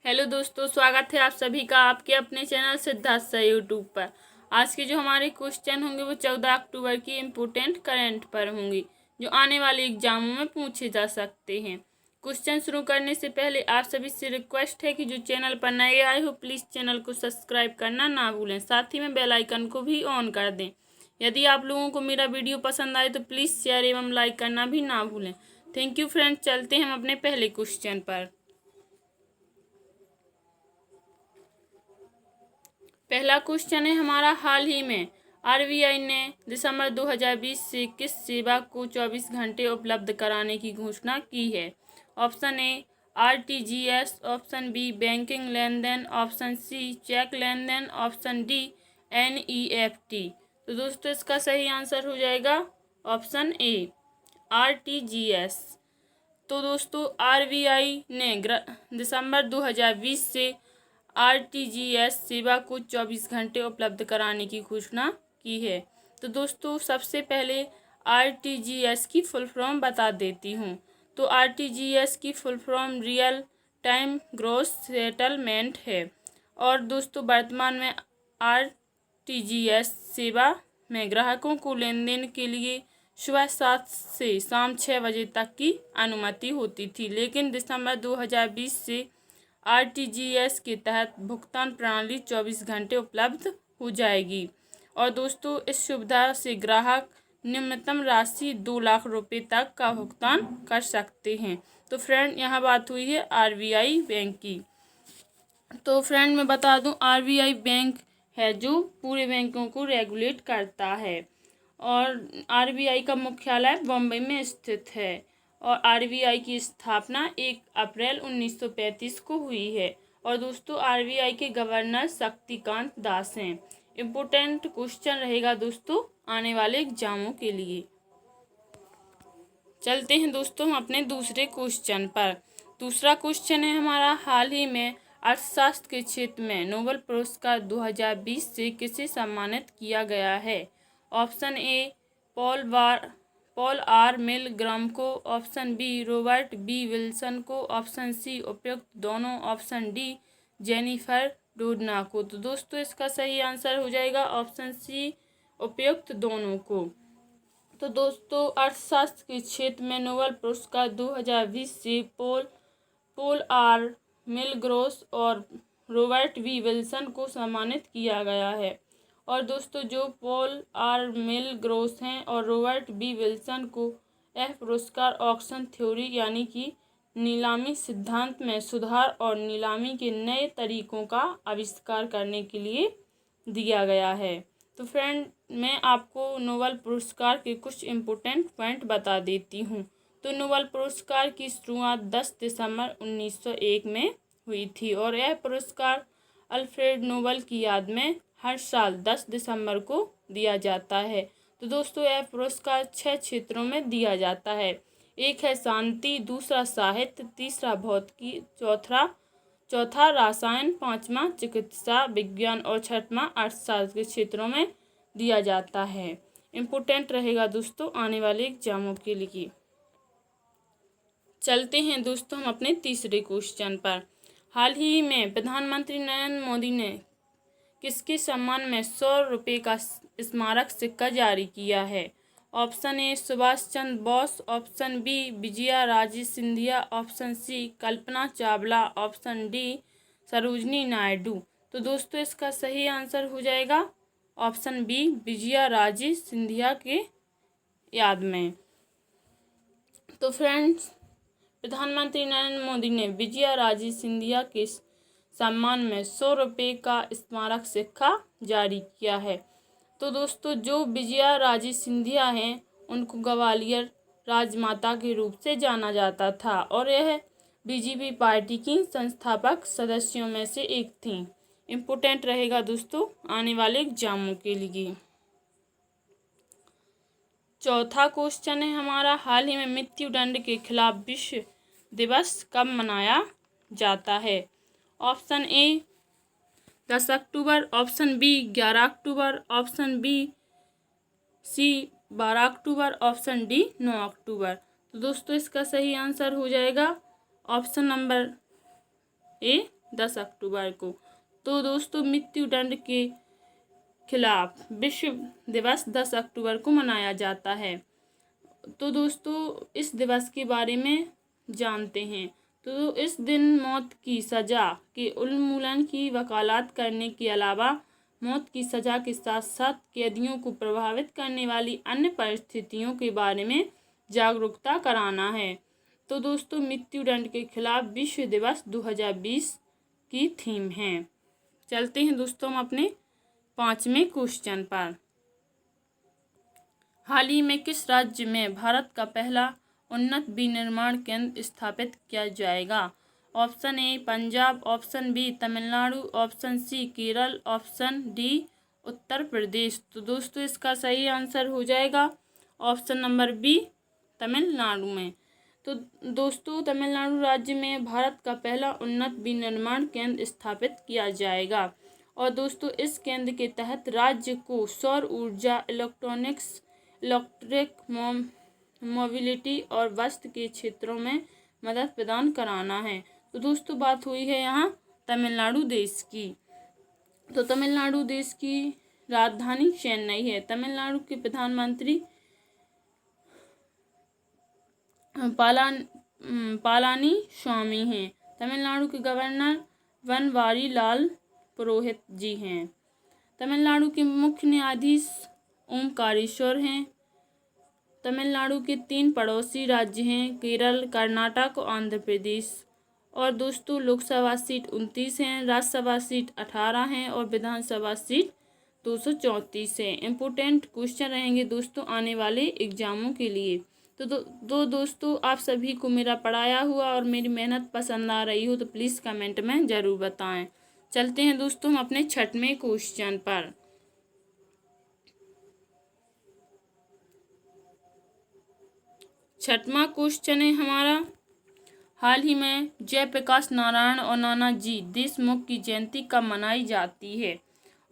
Hello दोस्तों, स्वागत है आप सभी का आपके अपने चैनल सिद्धार्थ सर यूट्यूब पर। आज के जो हमारे क्वेश्चन होंगे वो 14 अक्टूबर की इम्पोर्टेंट करंट पर होंगी, जो आने वाले एग्जामों में पूछे जा सकते हैं। क्वेश्चन शुरू करने से पहले आप सभी से रिक्वेस्ट है कि जो चैनल पर नए आए हो प्लीज़ चैनल को सब्सक्राइब करना ना भूलें, साथ ही में बेल आइकन को भी ऑन कर दें। यदि आप लोगों को मेरा वीडियो पसंद आए तो प्लीज़ शेयर एवं लाइक करना भी ना भूलें। Thank you friends. चलते हैं हम अपने पहले क्वेश्चन पर। पहला क्वेश्चन है हमारा, हाल ही में आरबीआई ने दिसंबर 2020 से किस सेवा को 24 घंटे उपलब्ध कराने की घोषणा की है? Option A RTGS, option B banking लेन देन, ऑप्शन सी चेक लेन देन, ऑप्शन डी एनईएफटी। तो दोस्तों इसका सही आंसर हो जाएगा ऑप्शन ए आरटीजीएस। तो दोस्तों आरबीआई ने दिसंबर 2020 से आरटीजीएस सेवा को 24 घंटे उपलब्ध कराने की घोषणा की है। तो दोस्तों सबसे पहले आरटीजीएस की फुल फॉर्म बता देती हूँ। तो आरटीजीएस की full form real time gross settlement है। और दोस्तों वर्तमान में आरटीजीएस सेवा में ग्राहकों को लेन देन के लिए सुबह 7 से शाम 6 बजे तक की अनुमति होती थी, लेकिन दिसंबर 2020 से आरटीजीएस के तहत भुगतान प्रणाली 24 घंटे उपलब्ध हो जाएगी। और दोस्तों इस सुविधा से ग्राहक न्यूनतम राशि 2 लाख रुपए तक का भुगतान कर सकते हैं। तो फ्रेंड यहाँ बात हुई है आरबीआई बैंक की। तो फ्रेंड मैं बता दूं आरबीआई बैंक है जो पूरे बैंकों को रेगुलेट करता है, और आरबीआई का मुख्यालय बॉम्बे में स्थित है। और आरबीआई की स्थापना 1 अप्रैल 1935 को हुई है। और दोस्तों आरबीआई के गवर्नर शक्तिकांत दास हैं। इम्पोर्टेंट क्वेश्चन रहेगा दोस्तों आने वाले एग्जामों के लिए। चलते हैं दोस्तों हम अपने दूसरे क्वेश्चन पर। दूसरा क्वेश्चन है हमारा, हाल ही में अर्थशास्त्र के क्षेत्र में नोबेल पुरस्कार 2020 से किसे सम्मानित किया गया है? Option A Paul R Milgram को, option B Robert B Wilson को, ऑप्शन सी उपयुक्त दोनों, ऑप्शन डी जेनिफर डोडना को। तो दोस्तों इसका सही आंसर हो जाएगा ऑप्शन सी उपयुक्त दोनों को। तो दोस्तों अर्थशास्त्र के क्षेत्र में नोबेल पुरस्कार 2020 से पॉल आर मिलग्रॉस और रॉबर्ट वी विल्सन को सम्मानित किया गया है। और दोस्तों जो पॉल आर मिलग्रॉस हैं और रॉबर्ट बी विल्सन को यह पुरस्कार ऑक्शन थ्योरी यानी कि नीलामी सिद्धांत में सुधार और नीलामी के नए तरीकों का आविष्कार करने के लिए दिया गया है। तो फ्रेंड मैं आपको नोबेल पुरस्कार के कुछ इम्पोर्टेंट पॉइंट बता देती हूँ। तो नोबेल पुरस्कार की शुरुआत 10 दिसंबर 1901 में हुई थी, और यह पुरस्कार अल्फ्रेड नोबेल की याद में हर साल 10 दिसंबर को दिया जाता है। तो दोस्तों यह पुरस्कार 6 क्षेत्रों में दिया जाता है। एक है शांति, दूसरा साहित्य, तीसरा भौतिकी, चौथा रसायन, पांचवा चिकित्सा विज्ञान और छठवां अर्थशास्त्र के क्षेत्रों में दिया जाता है। इम्पोर्टेंट रहेगा दोस्तों आने वाले एग्जामों के लिए। चलते हैं दोस्तों हम अपने तीसरे क्वेश्चन पर। हाल ही में प्रधानमंत्री नरेंद्र मोदी ने किसके सम्मान में 100 रुपये का स्मारक सिक्का जारी किया है? Option A Subhash Chandra Bose, option B Vijaya Raje Scindia, option C Kalpana Chawla, option D Sarojini Naidu. तो दोस्तों इसका सही आंसर हो जाएगा ऑप्शन बी विजया राजे सिंधिया के याद में। तो फ्रेंड्स प्रधानमंत्री नरेंद्र मोदी ने विजया राजे सिंधिया के सम्मान में 100 रुपये का स्मारक सिक्का जारी किया है। तो दोस्तों जो विजया राजे सिंधिया हैं उनको ग्वालियर राजमाता के रूप से जाना जाता था, और यह बीजेपी पार्टी की संस्थापक सदस्यों में से एक थी। इम्पोर्टेंट रहेगा दोस्तों आने वाले एग्जामों के लिए। चौथा क्वेश्चन है हमारा, हाल ही में मृत्यु दंड के खिलाफ विश्व दिवस कब मनाया जाता है? ऑप्शन ए 10 अक्टूबर, ऑप्शन बी 11 अक्टूबर, ऑप्शन बी सी 12 अक्टूबर, ऑप्शन डी 9 अक्टूबर। तो दोस्तों इसका सही आंसर हो जाएगा ऑप्शन नंबर ए 10 अक्टूबर को। तो दोस्तों मृत्यु दंड के खिलाफ विश्व दिवस 10 अक्टूबर को मनाया जाता है। तो दोस्तों इस दिवस के बारे में जानते हैं। तो इस दिन मौत की सज़ा के उन्मूलन की वकालत करने के अलावा मौत की सज़ा के साथ साथ कैदियों को प्रभावित करने वाली अन्य परिस्थितियों के बारे में जागरूकता कराना है। तो दोस्तों मृत्युदंड के खिलाफ विश्व दिवस 2020 की थीम है। चलते हैं दोस्तों हम अपने 5वें क्वेश्चन पर। हाल ही में किस राज्य में भारत का पहला उन्नत विनिर्माण केंद्र स्थापित किया जाएगा? Option A Punjab, option B Tamil Nadu, option C Kerala, option D Uttar Pradesh. तो दोस्तों इसका सही आंसर हो जाएगा ऑप्शन नंबर बी तमिलनाडु में। तो दोस्तों तमिलनाडु राज्य में भारत का पहला उन्नत विनिर्माण केंद्र स्थापित किया जाएगा। और दोस्तों इस केंद्र के तहत राज्य को सौर ऊर्जा, इलेक्ट्रॉनिक्स, इलेक्ट्रिक मोबिलिटी और वस्त्र के क्षेत्रों में मदद प्रदान कराना है। तो दोस्तों बात हुई है यहाँ तमिलनाडु देश की। तो तमिलनाडु देश की राजधानी चेन्नई है। तमिलनाडु के प्रधानमंत्री पलानी स्वामी हैं। तमिलनाडु के गवर्नर बनवारी लाल पुरोहित जी हैं। तमिलनाडु के मुख्य न्यायाधीश ओमकारेश्वर हैं। तमिलनाडु के 3 पड़ोसी राज्य हैं केरल, कर्नाटक और आंध्र प्रदेश। और दोस्तों लोकसभा सीट 29 हैं, राज्यसभा सीट 18 हैं और विधानसभा सीट 234 है। इम्पोर्टेंट क्वेश्चन रहेंगे दोस्तों आने वाले एग्जामों के लिए। तो दोस्तों आप सभी को मेरा पढ़ाया हुआ और मेरी मेहनत पसंद आ रही हो तो प्लीज़ कमेंट में ज़रूर बताएं। चलते हैं दोस्तों हम अपने 6वें क्वेश्चन पर। छठवां क्वेश्चन है हमारा, हाल ही में जयप्रकाश नारायण और नानाजी देशमुख की जयंती कब मनाई जाती है?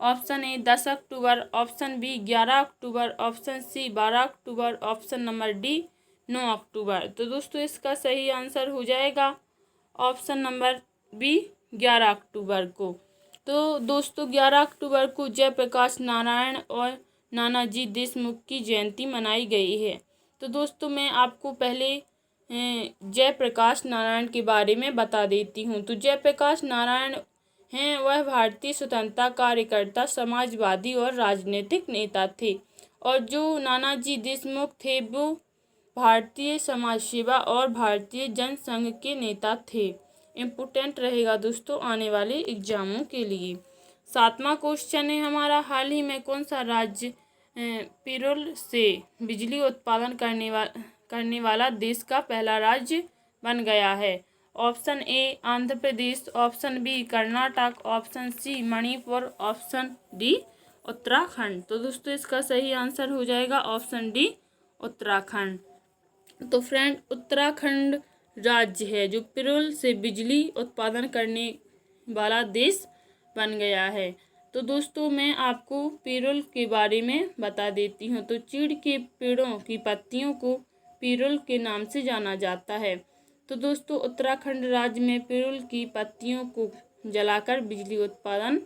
ऑप्शन ए 10 अक्टूबर, ऑप्शन बी 11 अक्टूबर, ऑप्शन सी 12 अक्टूबर, ऑप्शन नंबर डी 9 अक्टूबर। तो दोस्तों इसका सही आंसर हो जाएगा ऑप्शन नंबर बी 11 अक्टूबर को। तो दोस्तों 11 अक्टूबर को जयप्रकाश नारायण और नानाजी देशमुख की जयंती मनाई गई है। तो दोस्तों मैं आपको पहले जयप्रकाश नारायण के बारे में बता देती हूँ। तो जयप्रकाश नारायण हैं वह भारतीय स्वतंत्रता कार्यकर्ता, समाजवादी और राजनीतिक नेता थे। और जो नानाजी देशमुख थे वो भारतीय समाज सेवा और भारतीय जनसंघ के नेता थे। इम्पोर्टेंट रहेगा दोस्तों आने वाले एग्जामों के लिए। 7वां क्वेश्चन है हमारा, हाल ही में कौन सा राज्य पिरूल से बिजली उत्पादन करने वाला देश का पहला राज्य बन गया है? Option A Andhra Pradesh, option B Karnataka, option C Manipur, option D Uttarakhand. तो दोस्तों इसका सही आंसर हो जाएगा ऑप्शन डी उत्तराखंड। तो फ्रेंड उत्तराखंड राज्य है जो पिरूल से बिजली उत्पादन करने वाला देश बन गया है। तो दोस्तों मैं आपको पिरूल के बारे में बता देती हूँ। तो चीड़ के पेड़ों की पत्तियों को पिरूल के नाम से जाना जाता है। तो दोस्तों उत्तराखंड राज्य में पिरूल की पत्तियों को जलाकर बिजली उत्पादन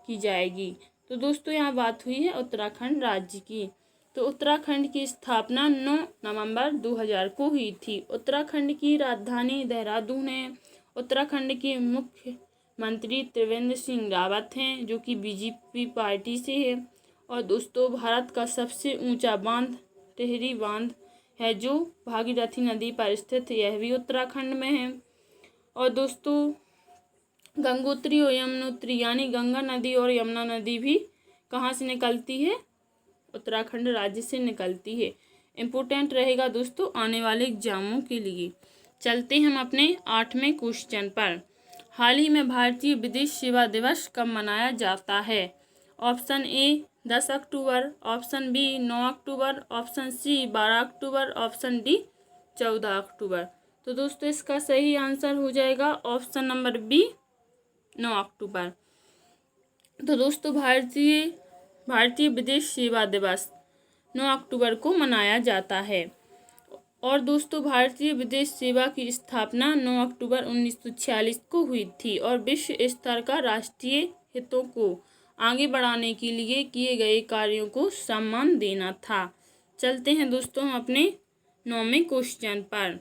की जाएगी। तो दोस्तों यहाँ बात हुई है उत्तराखंड राज्य की। तो उत्तराखंड की स्थापना 9 नवंबर 2000 को हुई थी। उत्तराखंड की राजधानी देहरादून है। उत्तराखंड के मुख्यमंत्री त्रिवेंद्र सिंह रावत हैं जो कि बीजेपी पार्टी से है। और दोस्तों भारत का सबसे ऊंचा बांध टिहरी बांध है जो भागीरथी नदी पर स्थित है, यह भी उत्तराखंड में है। और दोस्तों गंगोत्री और यमुनोत्री यानी गंगा नदी और यमुना नदी भी कहाँ से निकलती है? उत्तराखंड राज्य से निकलती है। इम्पोर्टेंट रहेगा दोस्तों आने वाले एग्जामों के लिए। चलते हैं हम अपने 8वें क्वेश्चन पर। हाल ही में भारतीय विदेश सेवा दिवस कब मनाया जाता है? ऑप्शन ए 10 अक्टूबर, ऑप्शन बी 9 अक्टूबर, ऑप्शन सी 12 अक्टूबर, ऑप्शन डी 14 अक्टूबर। तो दोस्तों इसका सही आंसर हो जाएगा ऑप्शन नंबर बी 9 अक्टूबर। तो दोस्तों भारतीय विदेश सेवा दिवस 9 अक्टूबर को मनाया जाता है। और दोस्तों भारतीय विदेश सेवा की स्थापना 9 अक्टूबर 1946 को हुई थी और विश्व स्तर का राष्ट्रीय हितों को आगे बढ़ाने के लिए किए गए कार्यों को सम्मान देना था। चलते हैं दोस्तों हम अपने 9वें क्वेश्चन पर।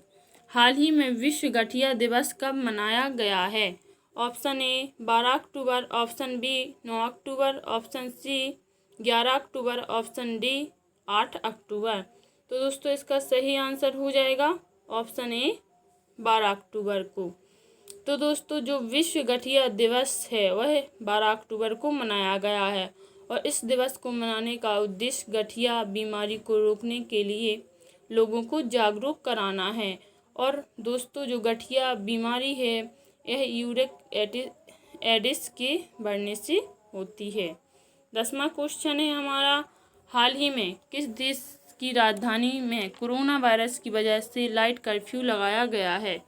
हाल ही में विश्व गठिया दिवस कब मनाया गया है? ऑप्शन ए 12 अक्टूबर, ऑप्शन बी 9 अक्टूबर, ऑप्शन सी 11 अक्टूबर, ऑप्शन डी 8 अक्टूबर। तो दोस्तों इसका सही आंसर हो जाएगा ऑप्शन ए 12 अक्टूबर को। तो दोस्तों जो विश्व गठिया दिवस है वह 12 अक्टूबर को मनाया गया है और इस दिवस को मनाने का उद्देश्य गठिया बीमारी को रोकने के लिए लोगों को जागरूक कराना है। और दोस्तों जो गठिया बीमारी है यह यूरिक एसिड के बढ़ने से होती है। 10वां क्वेश्चन है हमारा, हाल ही में किस देश की राजधानी में कोरोना वायरस की वजह से लाइट कर्फ्यू लगाया गया है?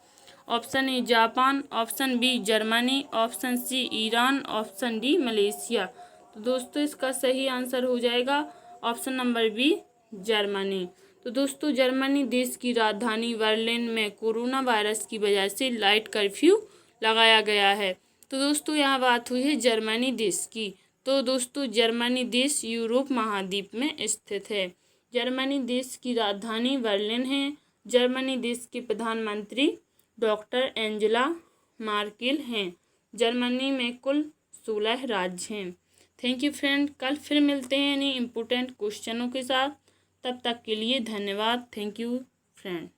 Option A Japan, option B Germany, option C Iran, option D Malaysia. तो दोस्तों इसका सही आंसर हो जाएगा ऑप्शन नंबर बी जर्मनी। तो दोस्तों जर्मनी देश की राजधानी बर्लिन में कोरोना वायरस की वजह से लाइट कर्फ्यू लगाया गया है। तो दोस्तों यहाँ बात हुई है जर्मनी देश की। तो दोस्तों जर्मनी देश यूरोप महाद्वीप में स्थित है। जर्मनी देश की राजधानी बर्लिन है। जर्मनी देश के प्रधानमंत्री डॉक्टर एंजेला मार्केल हैं। जर्मनी में कुल 16 राज्य हैं। थैंक यू फ्रेंड, कल फिर मिलते हैं नए इम्पोर्टेंट क्वेश्चनों के साथ। तब तक के लिए धन्यवाद। Thank you friend.